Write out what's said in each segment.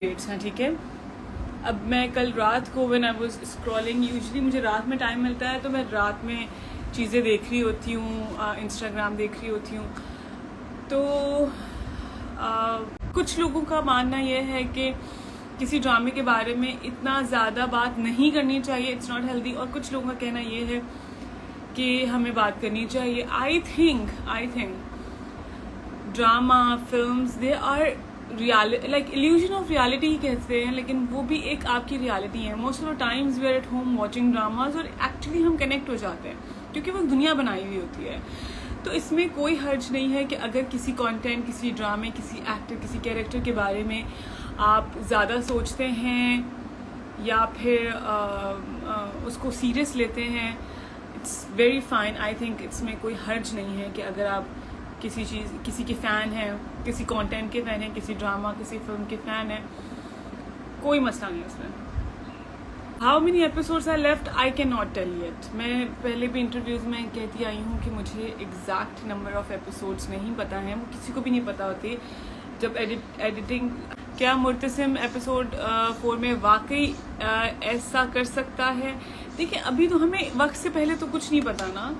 Dates हैं, ठीक है। अब मैं कल रात को when I was scrolling, usually मुझे रात में टाइम मिलता है तो मैं रात में चीज़ें देख रही होती हूँ, इंस्टाग्राम देख रही होती हूँ। तो कुछ लोगों का मानना यह है कि किसी ड्रामे के बारे में इतना ज़्यादा बात नहीं करनी चाहिए, इट्स नॉट हेल्दी। और कुछ लोगों का कहना यह है कि हमें बात करनी चाहिए। I think drama films they are reality, like illusion of reality ही कहते हैं, लेकिन वो भी एक आपकी रियलिटी है। Most of the times we are at home watching dramas और एक्चुअली हम कनेक्ट हो जाते हैं क्योंकि वो दुनिया बनाई हुई होती है। तो इसमें कोई हर्ज नहीं है कि अगर किसी कंटेंट, किसी ड्रामे, किसी एक्टर, किसी कैरेक्टर के बारे में आप ज़्यादा सोचते हैं या फिर उसको सीरियस लेते हैं, it's very fine. I think इसमें कोई हर्ज नहीं है कि अगर आप किसी के फ़ैन हैं, किसी कंटेंट के फ़ैन हैं, किसी ड्रामा, किसी फिल्म के फ़ैन हैं, कोई मसला नहीं उसमें। How many episodes are left I can not tell yet. मैं पहले भी इंटरव्यूज़ में कहती आई हूँ कि मुझे एग्जैक्ट नंबर ऑफ एपिसोड्स नहीं पता हैं, वो किसी को भी नहीं पता होती जब एडिटिंग। क्या मुर्तसिम एपिसोड 4 में वाकई ऐसा कर सकता है? देखिए, अभी तो हमें वक्त से पहले तो कुछ नहीं पता ना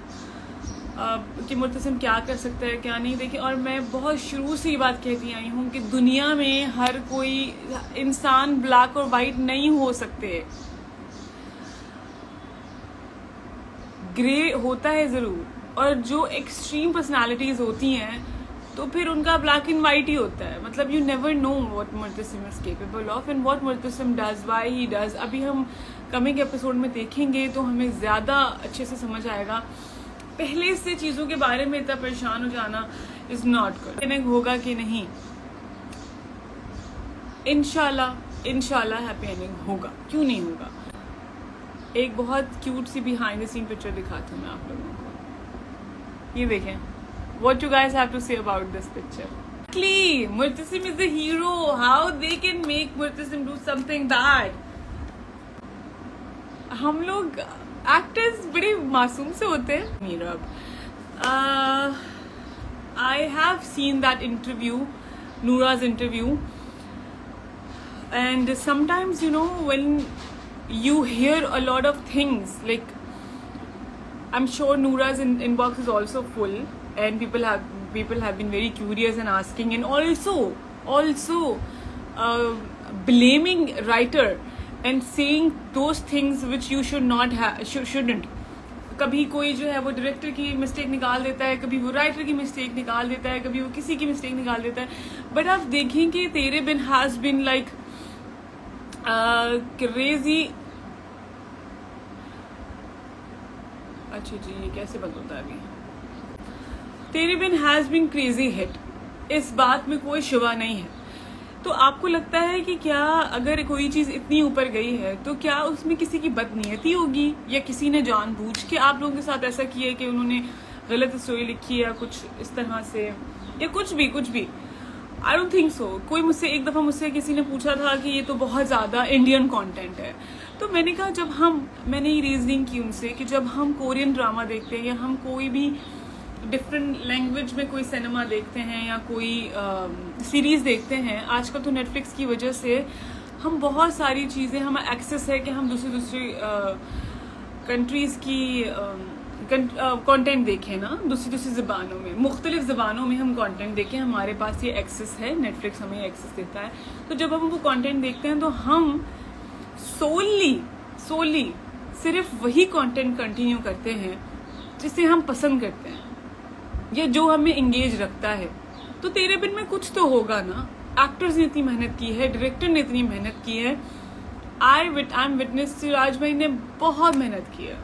कि मुर्तसिम क्या कर सकता है क्या नहीं। देखिए, और मैं बहुत शुरू से ये बात कहती आई हूँ कि दुनिया में हर कोई इंसान ब्लैक और वाइट नहीं हो सकते, ग्रे होता है ज़रूर। और जो एक्सट्रीम पर्सनालिटीज़ होती हैं तो फिर उनका ब्लैक एंड वाइट ही होता है। मतलब you never know what Murtasim is capable of and what Murtasim does, why he does. अभी हम कमिंग एपिसोड में देखेंगे तो हमें ज़्यादा अच्छे से समझ आएगा। पहले से चीज़ों के बारे में इतना परेशान हो जाना इज नॉट गुड। एंडिंग होगा कि नहीं, इंशाल्लाह हैप्पी एंडिंग होगा, क्यों नहीं होगा। एक बहुत क्यूट सी बिहाइंड द सीन पिक्चर दिखाती हूँ मैं आप लोगों को, ये देखें। What you guys have to say about this picture? Exactly, Murtasim is the hero. How they can make Murtasim do something bad? हम लोग एक्टर्स बड़े मासूम से होते हैं। Meerab, I have seen that interview, Noura's interview, and sometimes when you hear a lot of things, like I'm sure Noura's inbox is also full. And people have been very curious and asking, and also blaming writer and saying those things which you shouldn't. कभी कोई जो है वो director की mistake निकाल देता है, कभी वो राइटर की मिस्टेक निकाल देता है, कभी वो किसी की मिस्टेक निकाल देता है। बट आप देखें कि तेरे बिन हैज बिन लाइक क्रेजी। अच्छा जी, ये कैसे बंद होता है अभी? तेरे बिन हैज बीन क्रेजी हिट, इस बात में कोई शुबा नहीं है। तो आपको लगता है कि क्या अगर कोई चीज़ इतनी ऊपर गई है तो क्या उसमें किसी की बदनीयती होगी या किसी ने जानबूझ के आप लोगों के साथ ऐसा किया कि उन्होंने गलत स्टोरी लिखी या कुछ इस तरह से, या कुछ भी। I don't think so. एक दफ़ा मुझसे किसी ने पूछा था कि ये तो बहुत ज़्यादा इंडियन कंटेंट है। तो मैंने कहा, मैंने ये रीजनिंग की उनसे कि जब हम कोरियन ड्रामा देखते हैं या हम कोई भी डिफरेंट लैंग्वेज में कोई सिनेमा देखते हैं या कोई सीरीज़ देखते हैं, आजकल तो नेटफ्लिक्स की वजह से हम बहुत सारी चीज़ें, हमें एक्सेस है कि हम दूसरी कंट्रीज़ की कंटेंट देखें ना, दूसरी ज़बानों में, मुख्तलिफ ज़बानों में हम कंटेंट देखें। हमारे पास ये एक्सेस है, नेटफ्लिक्स हमें एक्सेस देता है। तो जब हम वो कंटेंट देखते हैं तो हम सोली सिर्फ वही कंटेंट कंटिन्यू करते हैं जिसे हम पसंद करते हैं या जो हमें इंगेज रखता है। तो तेरे बिन में कुछ तो होगा ना। एक्टर्स ने इतनी मेहनत की है, डायरेक्टर ने इतनी मेहनत की है। आई एम विटनेस, सिराज भाई ने बहुत मेहनत की है।